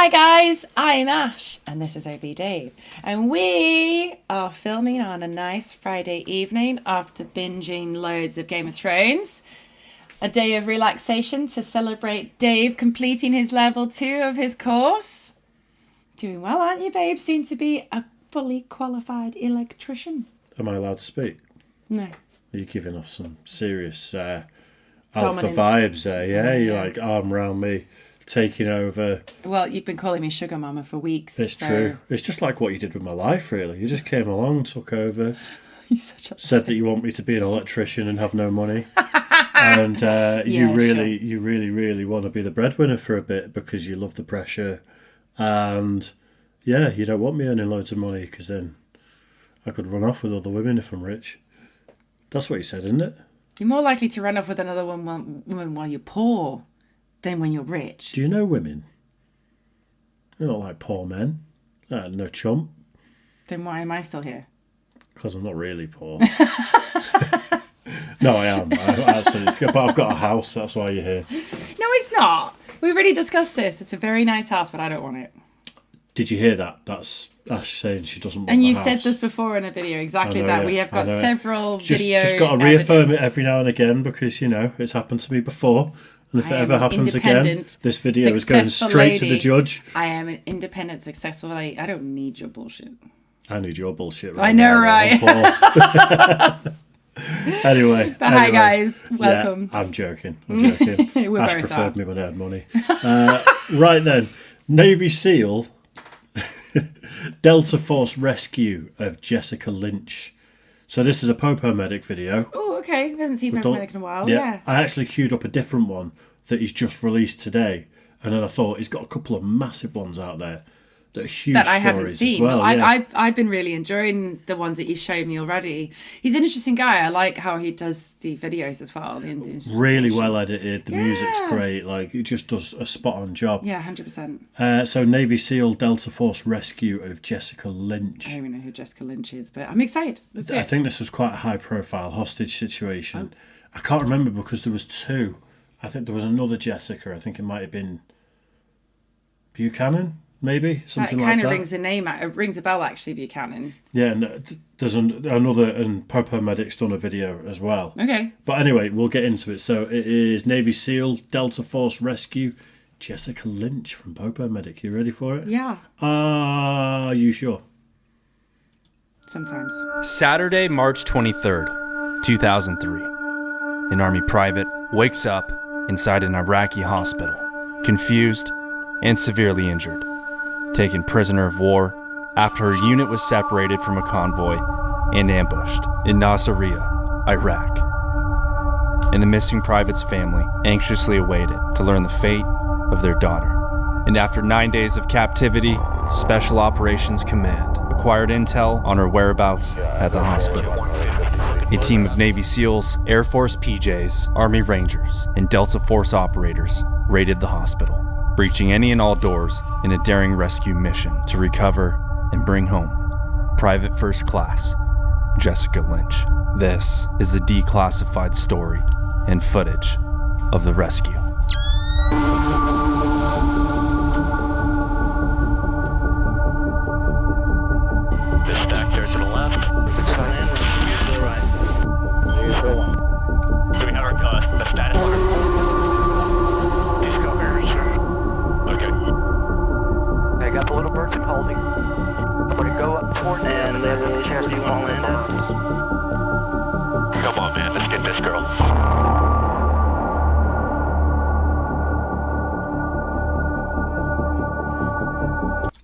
Hi guys, I'm Ash and this is OB Dave and we are filming on a nice Friday evening after binging loads of Game of Thrones. A day of relaxation to celebrate Dave completing his level 2 of his course. Doing well, aren't you, babe? Soon to be a fully qualified electrician. Am I allowed to speak? No. You're giving off some serious alpha Dominance vibes there, yeah? You're like arm around me, taking over. Well, you've been calling me sugar mama for weeks. It's true. It's just like what you did with my life, really. You just came along, took over, said that you want me to be an electrician and have no money. And you really want to be the breadwinner for a bit because you love the pressure. And yeah, you don't want me earning loads of money because then I could run off with other women if I'm rich. That's what you said, isn't it? You're more likely to run off with another woman while you're poor than when you're rich. Do you know women? They're not like poor men. No chump. Then why am I still here? Because I'm not really poor. No, I am. Absolutely. But I've got a house. That's why you're here. No, it's not. We've already discussed this. It's a very nice house, but I don't want it. Did you hear that? That's Ash saying she doesn't want And the you've house. said this before in a video, exactly know, that. yeah, We have got several videos. Just got to reaffirm it every now and again because, you know, it's happened to me before. And if it ever happens again, this video is going straight to the judge. I am an independent, successful lady. I don't need your bullshit. I need your bullshit right I know, now, right? Anyway. Hi, guys. Welcome. Yeah, I'm joking. Ash preferred me when I had money. Right then. Navy SEAL Delta Force rescue of Jessica Lynch. So this is a Popo Medic video. Oh, okay. We haven't seen Popo Medic in a while. Yeah. I actually queued up a different one that he's just released today. And then I thought he's got a couple of massive ones out there that are huge that I stories haven't seen. as well. I've been really enjoying the ones that you've shown me already. He's an interesting guy. I like how he does the videos as well. Really well edited. The music's great. Like, he just does a spot on job. Yeah, 100%. So Navy SEAL Delta Force rescue of Jessica Lynch. I don't even know who Jessica Lynch is, but I'm excited. I think this was quite a high profile hostage situation. I can't remember because there was two. I think there was another Jessica. I think it might have been Buchanan. Maybe something like that. It kind of rings a name. It rings a bell, actually. Buchanan. Yeah, and there's another, and Popo Medic's done a video as well. Okay. But anyway, we'll get into it. So it is Navy SEAL Delta Force rescue Jessica Lynch from Popo Medic. You ready for it? Yeah. Are you sure? Sometimes. Saturday, March 23rd, 2003. An Army private wakes up inside an Iraqi hospital, confused and severely injured, taken prisoner of war after her unit was separated from a convoy and ambushed in Nasiriyah, Iraq. And the missing private's family anxiously awaited to learn the fate of their daughter. And after 9 days of captivity, Special Operations Command acquired intel on her whereabouts at the hospital. A team of Navy SEALs, Air Force PJs, Army Rangers, and Delta Force operators raided the hospital, breaching any and all doors in a daring rescue mission to recover and bring home Private First Class Jessica Lynch. This is the declassified story and footage of the rescue. This stack there to the left. To the right. Do we have our the status mark? I got the little birds I'm holding. I'm going to go up toward them and they have a chance to fall in. Come on, man. Let's get this girl.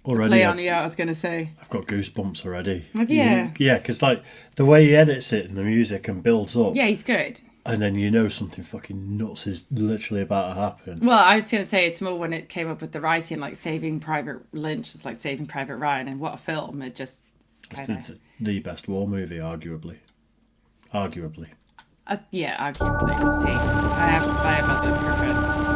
Already, I was going to say. I've got goosebumps already. Have you? Yeah, because like the way he edits it and the music and builds up. Yeah, he's good. And then you know something fucking nuts is literally about to happen. Well, I was going to say it's more when it came up with the writing, like Saving Private Lynch is like Saving Private Ryan, and what a film. It just... It's the best war movie, arguably. Yeah, arguably. We'll see. I have other preferences.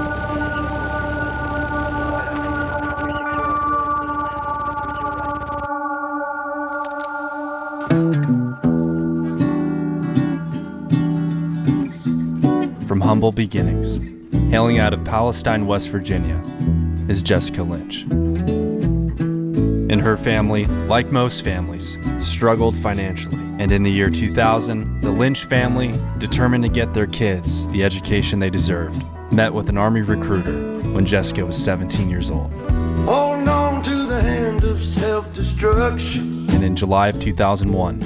From humble beginnings, hailing out of Palestine, West Virginia, is Jessica Lynch. And her family, like most families, struggled financially. And in the year 2000, the Lynch family, determined to get their kids the education they deserved, met with an Army recruiter when Jessica was 17 years old. Hold on to the hand of self-destruction. And in July of 2001,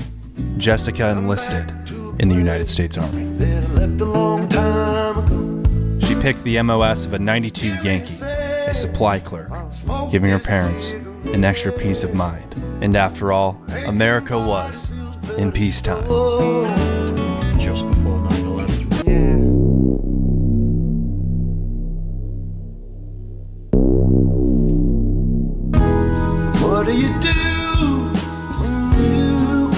Jessica enlisted in the United States Army. That I left a long time ago. She picked the MOS of a 92 Yankee, a supply clerk, giving her parents an extra peace of mind. And after all, America was in peacetime. Just before 9/11. Yeah. What do you do when you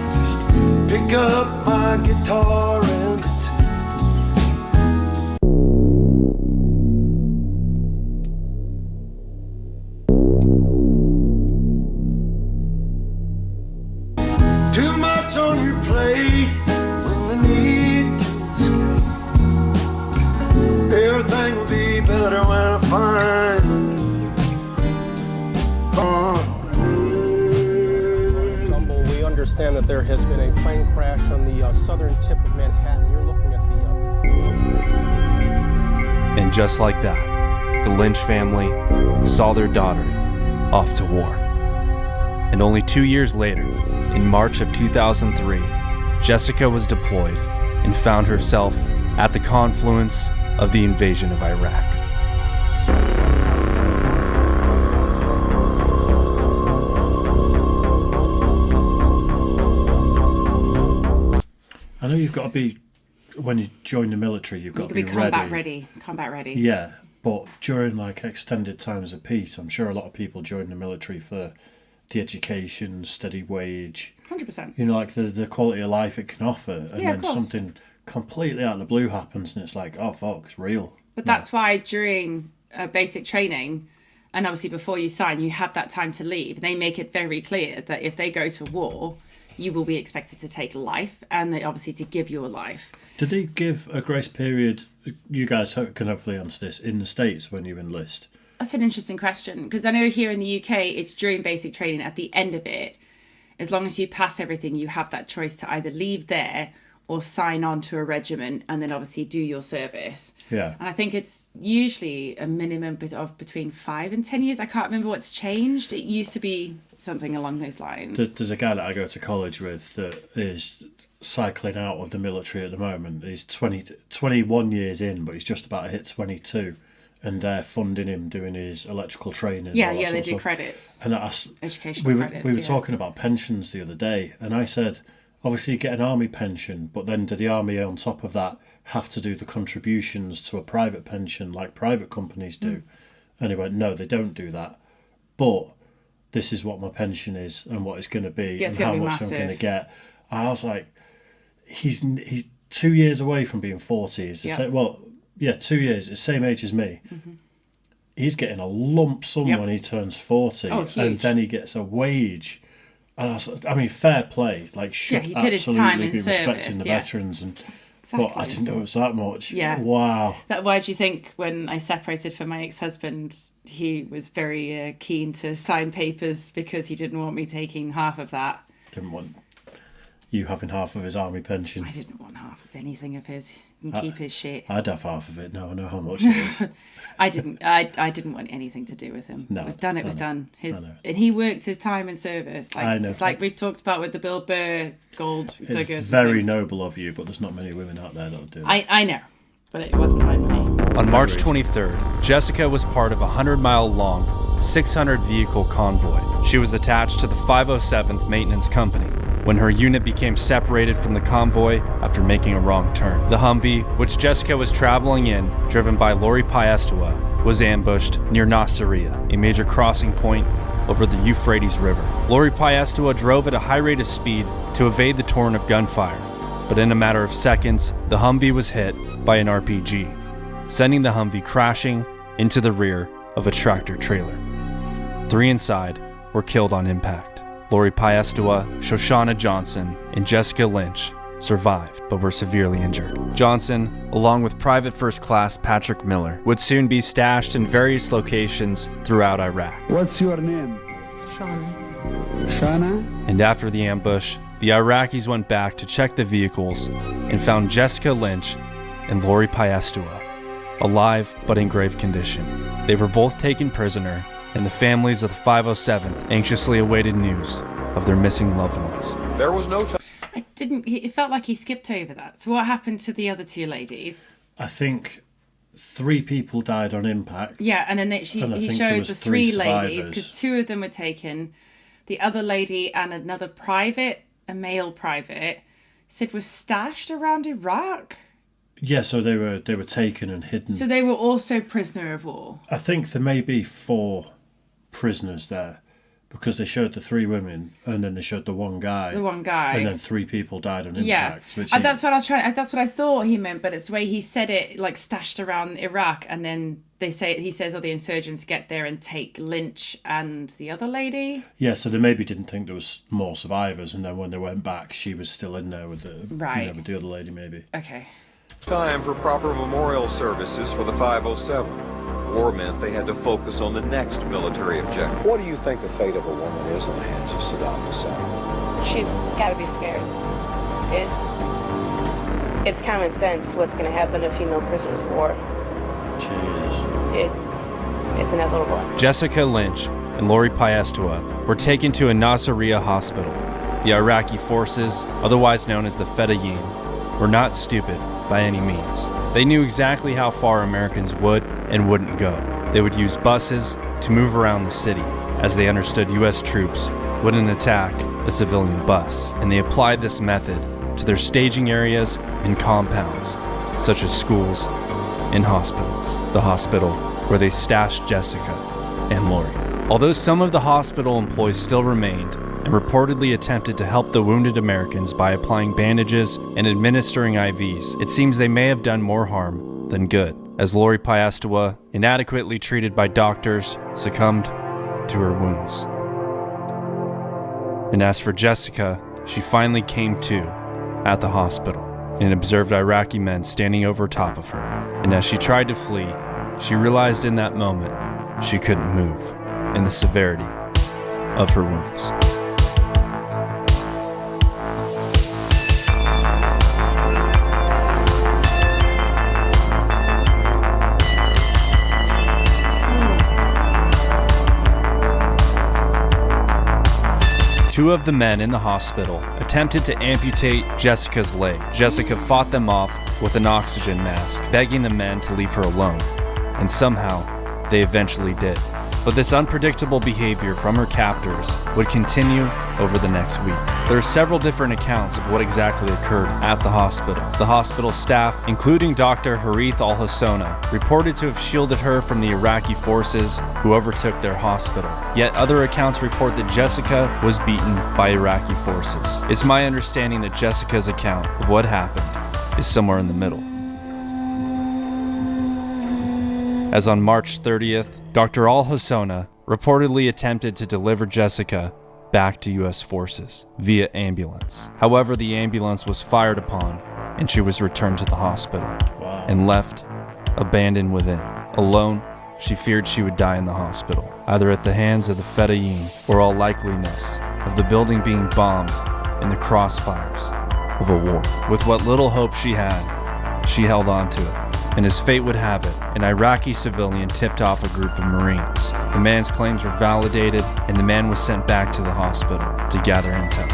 just pick up my guitar and too much on your plate when I need to escape. Everything will be better when I find We understand that there has been a plane crash on the southern tip of Manhattan. You're looking at the... And just like that, the Lynch family saw their daughter off to war. And only 2 years later, in March of 2003, Jessica was deployed and found herself at the confluence of the invasion of Iraq. I know you've got to be, when you join the military, you've got to be combat ready. Yeah, but during like extended times of peace, I'm sure a lot of people join the military for the education, steady wage. 100%. You know, like the quality of life it can offer. And Yeah, then of course. something completely out of the blue happens and it's like, oh fuck, it's real. But that's why during basic training, and obviously before you sign, you have that time to leave. They make it very clear that if they go to war, you will be expected to take life, and they obviously to give you a life. Did they give a grace period, you guys can hopefully answer this, in the States when you enlist? That's an interesting question, because I know here in the UK, it's during basic training. At the end of it, as long as you pass everything, you have that choice to either leave there or sign on to a regiment and then obviously do your service. Yeah. And I think it's usually a minimum of between 5 and 10 years. I can't remember what's changed. It used to be something along those lines. There's a guy that I go to college with that is cycling out of the military at the moment. He's 21 years in, but he's just about to hit 22. And they're funding him doing his electrical training. Yeah, and all that they sort do of credits. And Educational credits. We were talking about pensions the other day, and I said, obviously you get an army pension, but then do the army on top of that have to do the contributions to a private pension like private companies do? And he went, no, they don't do that. But this is what my pension is and what it's going to be and how much massive. I'm going to get. And I was like, he's 2 years away from being 40. It's the same, 2 years, it's the same age as me. Mm-hmm. He's getting a lump sum when he turns 40, and then he gets a wage. And I mean, fair play. Like, should he did his time absolutely in be respecting service, the veterans. And Exactly. But I didn't know it was that much. Yeah. Wow. Why do you think when I separated from my ex-husband, he was very keen to sign papers because he didn't want me taking half of that? Didn't want you having half of his army pension. I didn't want half of anything of his. He can keep his shit. I'd have half of it. No, I know how much it is. I didn't want anything to do with him. No, it was done. It was done. And he worked his time in service. Like, I know. It's like we talked about with the Bill Burr gold diggers. It's very noble of you, but there's not many women out there that'll do that. I know, but it wasn't my money. On March 23rd, Jessica was part of a 100-mile-long, 600-vehicle convoy. She was attached to the 507th Maintenance Company when her unit became separated from the convoy after making a wrong turn. The Humvee, which Jessica was traveling in, driven by Lori Piestewa, was ambushed near Nasiriyah, a major crossing point over the Euphrates River. Lori Piestewa drove at a high rate of speed to evade the torrent of gunfire, but in a matter of seconds, the Humvee was hit by an RPG, sending the Humvee crashing into the rear of a tractor trailer. 3 inside were killed on impact. Lori Piestewa, Shoshana Johnson, and Jessica Lynch survived but were severely injured. Johnson, along with Private First Class Patrick Miller, would soon be stashed in various locations throughout Iraq. What's your name? Shana? And after the ambush, the Iraqis went back to check the vehicles and found Jessica Lynch and Lori Piastua, alive but in grave condition. They were both taken prisoner, and the families of the 507th anxiously awaited news of their missing loved ones. There was no time. It felt like he skipped over that. So what happened to the other two ladies? I think 3 people died on impact. Yeah, and then he showed the 3 ladies, because 2 of them were taken. The other lady and another private, a male private, said was stashed around Iraq. Yeah, so they were taken and hidden. So they were also prisoner of war. I think there may be 4 prisoners there, because they showed the 3 women and then they showed the one guy. And then 3 people died on impact. Yeah, that's what I thought he meant, but it's the way he said it, like stashed around Iraq, and then he says the insurgents get there and take Lynch and the other lady. Yeah, so they maybe didn't think there was more survivors, and then when they went back, she was still in there with with the other lady, maybe. Okay. Time for proper memorial services for the 507. War meant they had to focus on the next military objective. What do you think the fate of a woman is in the hands of Saddam Hussein? She's got to be scared. It's common sense what's going to happen to female prisoners of war. Jesus. It's inevitable. Jessica Lynch and Lori Piastua were taken to a Nasiriyah hospital. The Iraqi forces, otherwise known as the Fedayeen, were not stupid by any means. They knew exactly how far Americans would and wouldn't go. They would use buses to move around the city, as they understood U.S. troops wouldn't attack a civilian bus, and they applied this method to their staging areas and compounds, such as schools and hospitals. The hospital where they stashed Jessica and Lori. Although some of the hospital employees still remained and reportedly attempted to help the wounded Americans by applying bandages and administering IVs, it seems they may have done more harm than good, as Lori Piastua, inadequately treated by doctors, succumbed to her wounds. And as for Jessica, she finally came to at the hospital and observed Iraqi men standing over top of her. And as she tried to flee, she realized in that moment she couldn't move, in the severity of her wounds. Two of the men in the hospital attempted to amputate Jessica's leg. Jessica fought them off with an oxygen mask, begging the men to leave her alone. And somehow, they eventually did. But this unpredictable behavior from her captors would continue over the next week. There are several different accounts of what exactly occurred at the hospital. The hospital staff, including Dr. Harith al-Hassona, reported to have shielded her from the Iraqi forces who overtook their hospital. Yet other accounts report that Jessica was beaten by Iraqi forces. It's my understanding that Jessica's account of what happened is somewhere in the middle. As on March 30th, Dr. al-Hassona reportedly attempted to deliver Jessica back to U.S. forces via ambulance. However, the ambulance was fired upon and she was returned to the hospital and left abandoned within. Alone, she feared she would die in the hospital, either at the hands of the Fedayeen or all likeliness of the building being bombed in the crossfires of a war. With what little hope she had, she held on to it. And as fate would have it, an Iraqi civilian tipped off a group of Marines. The man's claims were validated, and the man was sent back to the hospital to gather intel.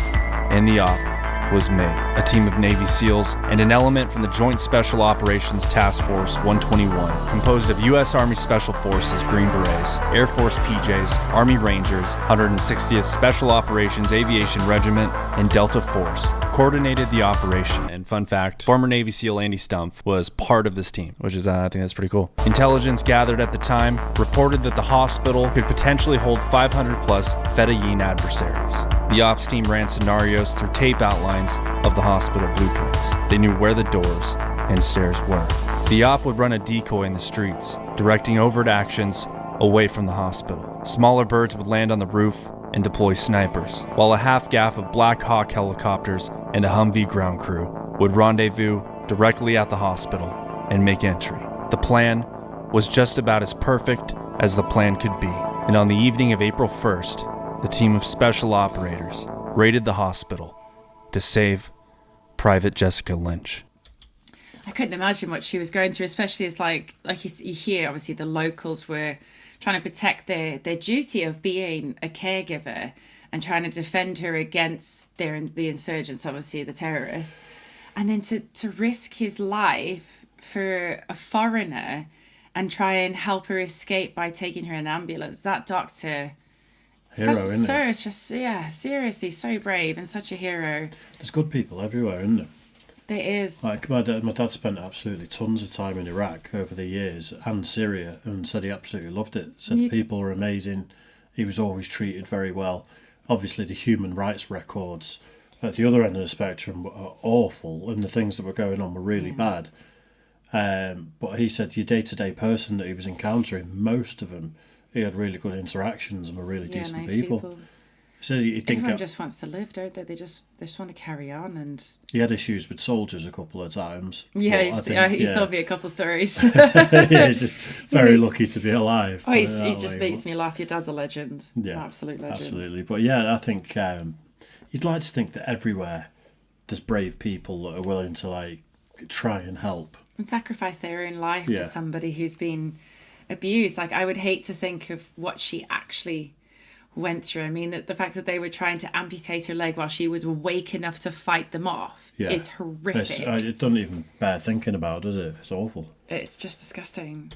And the op was made. A team of Navy SEALs and an element from the Joint Special Operations Task Force 121, composed of U.S. Army Special Forces Green Berets, Air Force PJs, Army Rangers, 160th Special Operations Aviation Regiment, and Delta Force, coordinated the operation. And fun fact, former Navy SEAL Andy Stumpf was part of this team, which is, I think that's pretty cool. Intelligence gathered at the time reported that the hospital could potentially hold 500 plus Fedayeen adversaries. The ops team ran scenarios through tape outlines of the hospital blueprints. They knew where the doors and stairs were. The op would run a decoy in the streets, directing overt actions away from the hospital. Smaller birds would land on the roof and deploy snipers, while a half-gaff of Black Hawk helicopters and a Humvee ground crew would rendezvous directly at the hospital and make entry. The plan was just about as perfect as the plan could be, and on the evening of April 1st, the team of special operators raided the hospital to save Private Jessica Lynch. I couldn't imagine what she was going through, especially as like you hear, obviously the locals were trying to protect their duty of being a caregiver and trying to defend her against the insurgents, obviously the terrorists, and then to risk his life for a foreigner and try and help her escape by taking her in an ambulance. That doctor, seriously, so brave and such a hero. There's good people everywhere, isn't there? There is. Like my dad spent absolutely tons of time in Iraq over the years and Syria, and said he absolutely loved it. Said the people were amazing. He was always treated very well. Obviously, the human rights records at the other end of the spectrum were awful, and the things that were going on were really bad. But he said your day-to-day person that he was encountering, most of them, he had really good interactions and were really decent nice people. So everyone just wants to live, don't they? They just want to carry on. And he had issues with soldiers a couple of times. Yeah, he's told me a couple stories. He's just very lucky to be alive. Oh, he just makes me laugh. Your dad's a legend. Yeah, absolute legend. Absolutely. But yeah, I think you'd like to think that everywhere there's brave people that are willing to like try and help and sacrifice their own life for somebody who's been abused. Like, I would hate to think of what she actually went through. I mean, the fact that they were trying to amputate her leg while she was awake enough to fight them off is horrific. It doesn't even bear thinking about, does it? It's awful. It's just disgusting.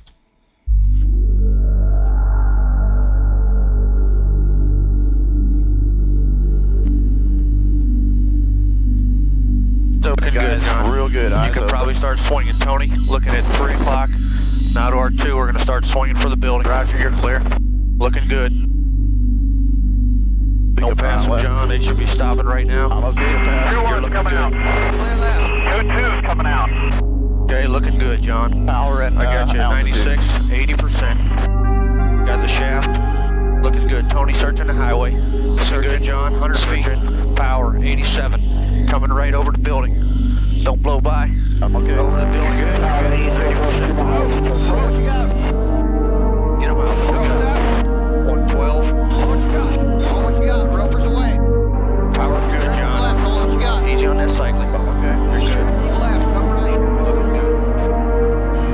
It's open, guys. Real good. You can probably start swinging, Tony. Looking at 3 o'clock. Now to our 2, we're going to start swinging for the building. Roger, you're clear. Looking good. No pass from John. They should be stopping right now. I'm okay to pass. 2-1's coming out. 2-2's coming out. Okay, looking good, John. Power at I got you. 96, 80%. Got the shaft. Looking good. Tony, searching the highway. Looking good, John. 100 feet. Power, 87. Coming right over the building. Don't blow by. I'm okay. Over the building. Good. 80%. What you got? Get him out. 112. What you got? Ropers away. Power good, John. Left. Hold what you got. Easy on that cycling. Okay. You're good. Left. Come right. Looking good.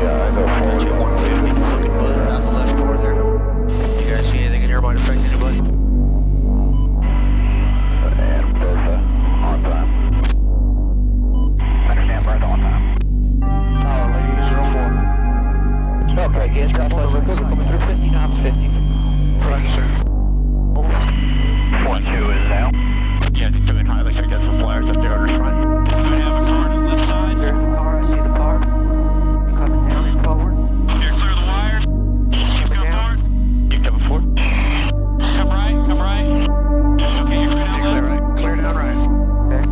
Yeah, I know. I got you. 150. Looking good. Down the left door there. You guys see anything in here might affect anybody? And Bertha, on time. Understand Bertha, on time. Power, lady, 04. Okay, yes, drop over. Coming through 50, now 50. Roger, sir. 1-2 is out. Yeah, I think they're in high. Looks like I got some flyers up there on the front. Do we have a car on the left side? There's a car. I see the car. Coming down and forward. Here, clear the wires. Keep coming forward. Keep coming forward. Come right. Come right. Okay, you're clear down left. Right. Clear down right. Okay.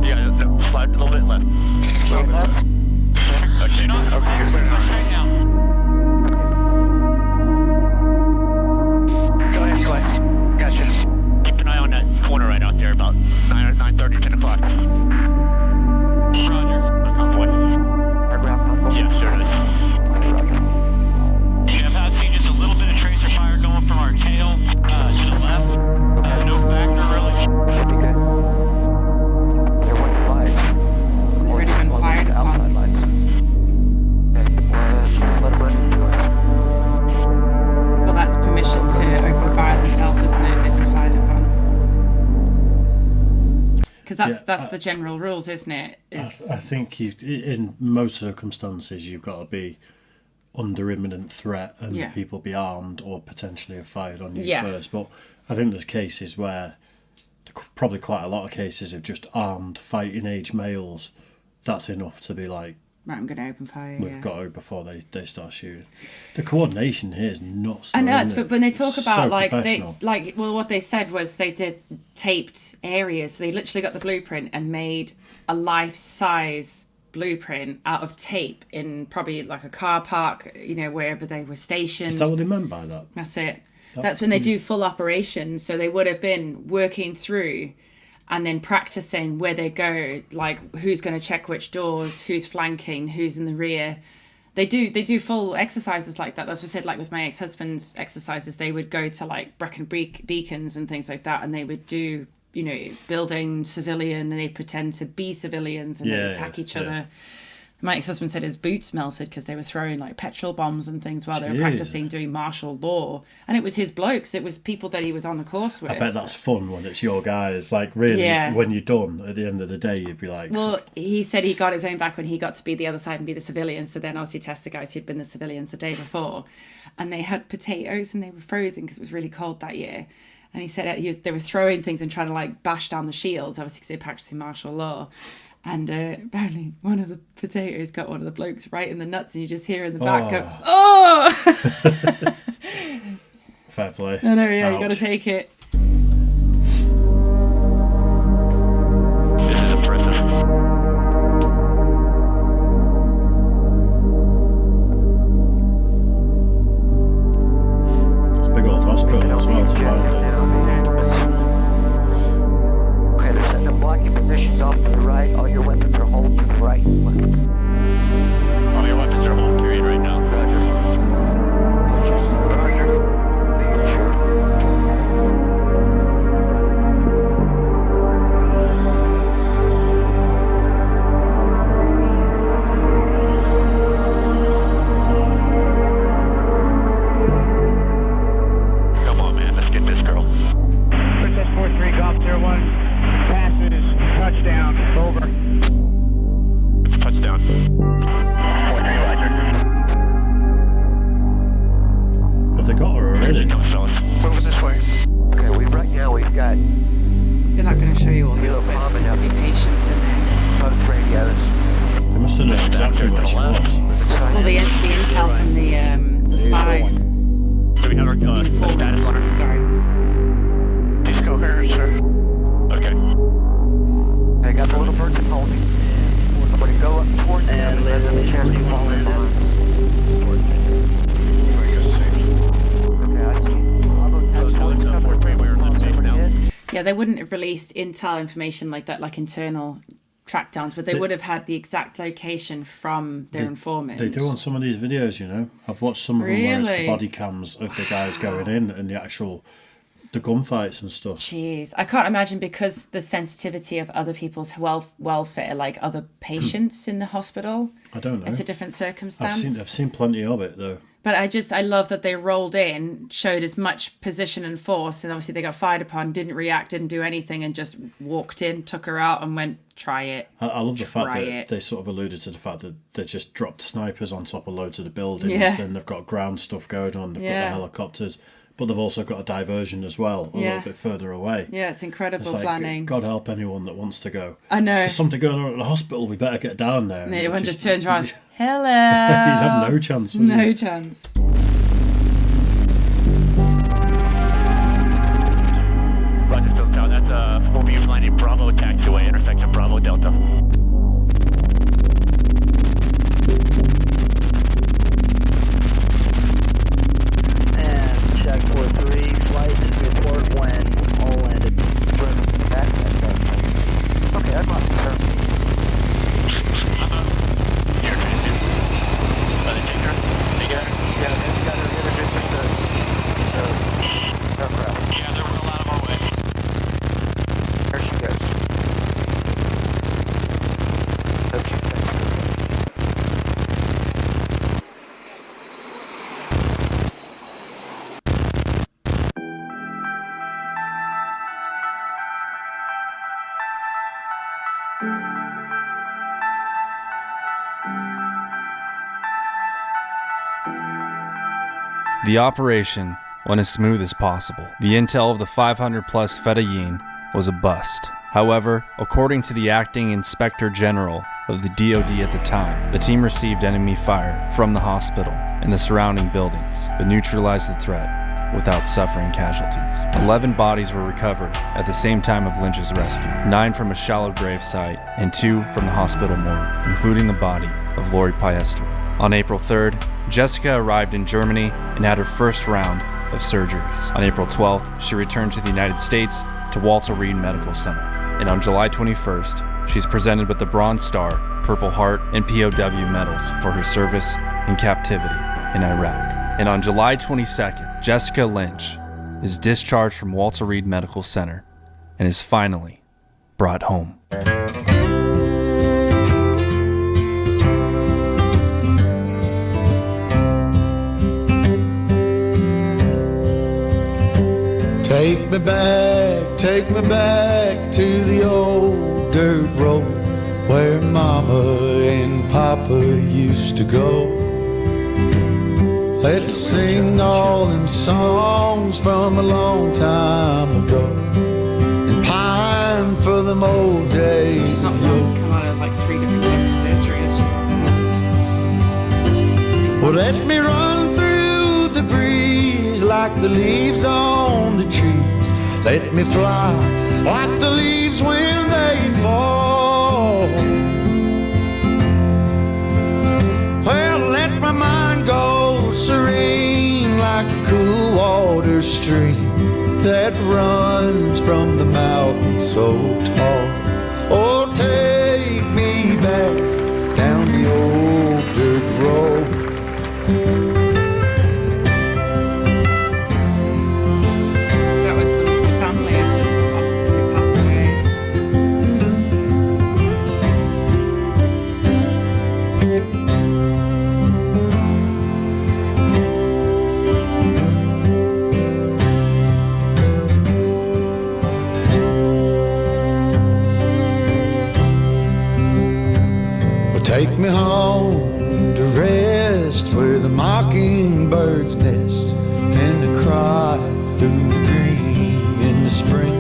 Yeah, no, slide a little bit left. A little bit left. Okay, no, okay, you're clear down right now. Go ahead. Gotcha. Keep an eye on that corner right out there, about 9:30, 10 o'clock. Roger. Convoy. Yeah, sure it is. You have seen just a little bit of tracer fire going from our tail to the left. No factor really. Should be good. They're white flags. They've already been fired upon. Well, that's permission to open fire themselves, isn't it? They've been fired upon. Because that's the general rules, isn't it? I think in most circumstances you've got to be under imminent threat and people be armed or potentially have fired on you first. But I think there's cases where, probably quite a lot of cases of just armed fighting age males, that's enough to be like, right, I'm going to open fire. We've got to before they start shooting. The coordination here is nuts. I know, but when they talk about what they said was they did taped areas. So they literally got the blueprint and made a life-size blueprint out of tape in probably like a car park, wherever they were stationed. Is that what they meant by that? That's it. That's when they do full operations. So they would have been working through and then practicing where they go, like who's going to check which doors, who's flanking, who's in the rear. They do full exercises like that. That's what I said, like with my ex-husband's exercises, they would go to like Brecon Beacons and things like that, and they would do, you know, building civilian, and they pretend to be civilians and they attack each other. My ex-husband said his boots melted because they were throwing like petrol bombs and things while they were practicing doing martial law. And it was his blokes. It was people that he was on the course with. I bet that's fun when it's your guys. Like, really, when you're done, at the end of the day, you'd be like... Well, he said he got his own back when he got to be the other side and be the civilians. So then obviously test the guys who'd been the civilians the day before. And they had potatoes and they were frozen because it was really cold that year. And he said they were throwing things and trying to like bash down the shields, obviously because they're practicing martial law. And apparently one of the potatoes got one of the blokes right in the nuts, and you just hear in the back go, oh! Fair play. I know, yeah, you got to take it. This is a prison. It's a big old hospital as well to find it. Okay, they're setting up blocking positions off to the right. All your weapons are hold to the right. All your weapons are hold period right now. Roger. Roger. Making sure. Come on, man. Let's get this girl. Princess 43, Golf 01. Passes. Touchdown. Over. It's a touchdown. 43, Roger. Have they got her already? No, fellas. Move this way. Okay, right now we've got They're not going to show you all the little bits because there'll be patience in there. both radios. They must have known exactly where she was. Well, the intel from the spy. Do we have our status on her? Informant. Sorry. Please go here, sir. Okay. They got the little birds and holding. Somebody go up towards them and let them chance to fall in behind. Okay, I see. Yeah, they wouldn't have released intel information like that, like internal trackdowns, but they would have had the exact location from their informant. They do on some of these videos, you know. I've watched some of them where it's the body cams of the guys going in and the gunfights and stuff. Jeez, I can't imagine, because the sensitivity of other people's welfare, like other patients in the hospital. I don't know. It's a different circumstance. I've seen plenty of it though. But I love that they rolled in, showed as much position and force, and obviously they got fired upon, didn't react, didn't do anything, and just walked in, took her out, and went, try it. I love the fact that they sort of alluded to the fact that they just dropped snipers on top of loads of the buildings, and they've got ground stuff going on, they've got the helicopters, but they've also got a diversion as well, a little bit further away. Yeah, it's incredible planning. God help anyone that wants to go. I know. There's something going on at the hospital, we better get down there. And everyone just turns around, hello. You'd have no chance, wouldn't you? No chance. Roger, Philtown. That's 4B landing Bravo taxiway, intersection Bravo Delta. And check 43, flight, report when all landed. Okay, I'm on, sir. You're transient. They take her? They got her? Yeah, they've got her introduced to aircraft. Yeah, they're well out of our way. There she goes. Hope she fits. The operation went as smooth as possible. The intel of the 500 plus Fedayeen was a bust. However, according to the acting inspector general of the DoD at the time, the team received enemy fire from the hospital and the surrounding buildings, but neutralized the threat without suffering casualties. 11 bodies were recovered at the same time of Lynch's rescue, 9 from a shallow grave site and 2 from the hospital morgue, including the body of Lori Piestri. On April 3rd, Jessica arrived in Germany and had her first round of surgeries. On April 12th, she returned to the United States to Walter Reed Medical Center. And on July 21st, she's presented with the Bronze Star, Purple Heart, and POW medals for her service in captivity in Iraq. And on July 22nd, Jessica Lynch is discharged from Walter Reed Medical Center and is finally brought home. Take me back to the old dirt road where Mama and Papa used to go. Let's sing all them songs from a long time ago and pine for them old days. She's not long come out of like 3 different types of surgery, is she? Well, let me run through the breeze like the leaves on the trees. Let me fly like the leaves when they fall. Well, let my mind go serene like a cool water stream that runs from the mountain so tall. Oh, take me back down the old dirt road. That was the family of the officer who passed away. Well, take me home to rest where the mockingbirds nest and to cry through the green in the spring.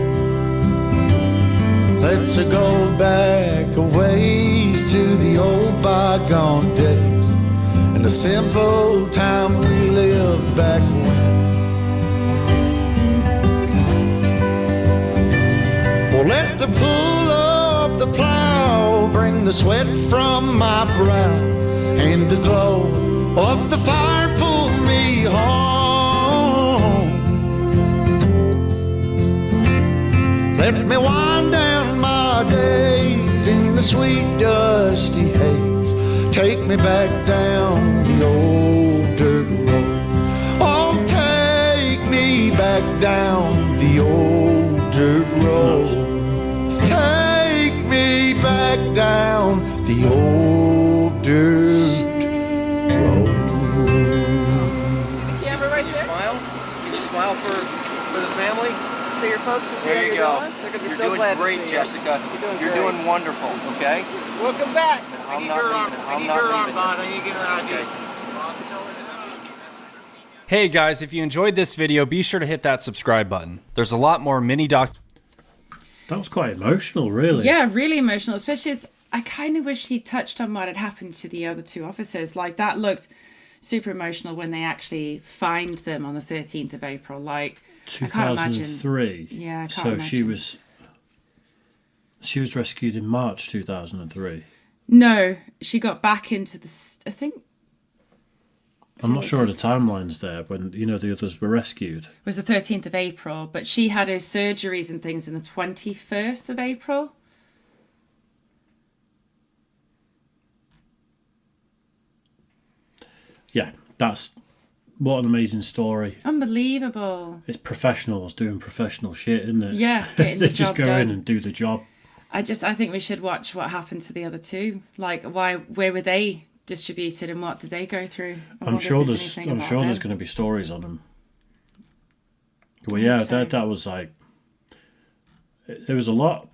Let's go back a ways to the old bygone days and the simple time we lived back when. Well, let the pull of the plow bring the sweat from my brow and the glow of the fire pull me home. Let me wind down my days in the sweet dusty haze. Take me back down the old dirt road. Oh, take me back down the old dirt road. Take me back down the old dirt road. Camera right there. Smile. Can you smile for the family? So your folks can see There how you you're go. doing? They're going to be You're so doing glad great, to see Jessica. you. You're doing wonderful, okay? Welcome back. I need your arm. I need your arm, Bob. I need to get her out here. Hey guys, if you enjoyed this video, be sure to hit that subscribe button. There's a lot more mini doc. That was quite emotional, really. Yeah, really emotional, especially as I kind of wish he touched on what had happened to the other 2 officers. Like, that looked super emotional when they actually find them on the 13th of April. Like, 2003. Yeah, I can't so imagine. she was rescued in March 2003. No, she got back into the, I think I'm not sure of the timelines there when, you know, the others were rescued. it was the 13th of April, but she had her surgeries and things in the 21st of April. Yeah, that's what an amazing story. Unbelievable. It's professionals doing professional shit, isn't it? Yeah, getting the They just job go in done. and do the job. I think we should watch what happened to the other 2. Like, where were they distributed and what did they go through? I'm sure there's going to be stories on them. Well, yeah, that was like, it was a lot.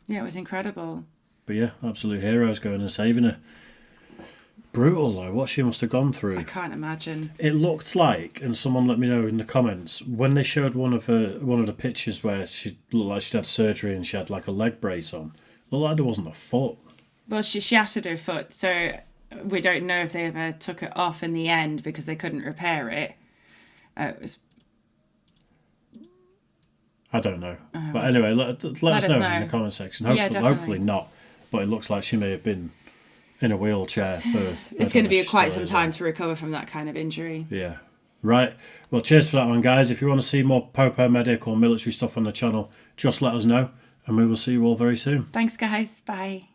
Yeah, it was incredible. But yeah, absolute heroes going and saving her. Brutal though, what she must have gone through. I can't imagine. It looked like, and someone let me know in the comments, when they showed one of the pictures where she looked like she'd had surgery and she had like a leg brace on, it looked like there wasn't a foot. Well, she shattered her foot, so we don't know if they ever took it off in the end because they couldn't repair it. It was. I don't know. But anyway, let us know in the comment section. Hopefully not. But it looks like she may have been in a wheelchair for... It's going to be quite some time to recover from that kind of injury. Yeah. Right. Well, cheers for that one, guys. If you want to see more Popo Medic or military stuff on the channel, just let us know, and we will see you all very soon. Thanks, guys. Bye.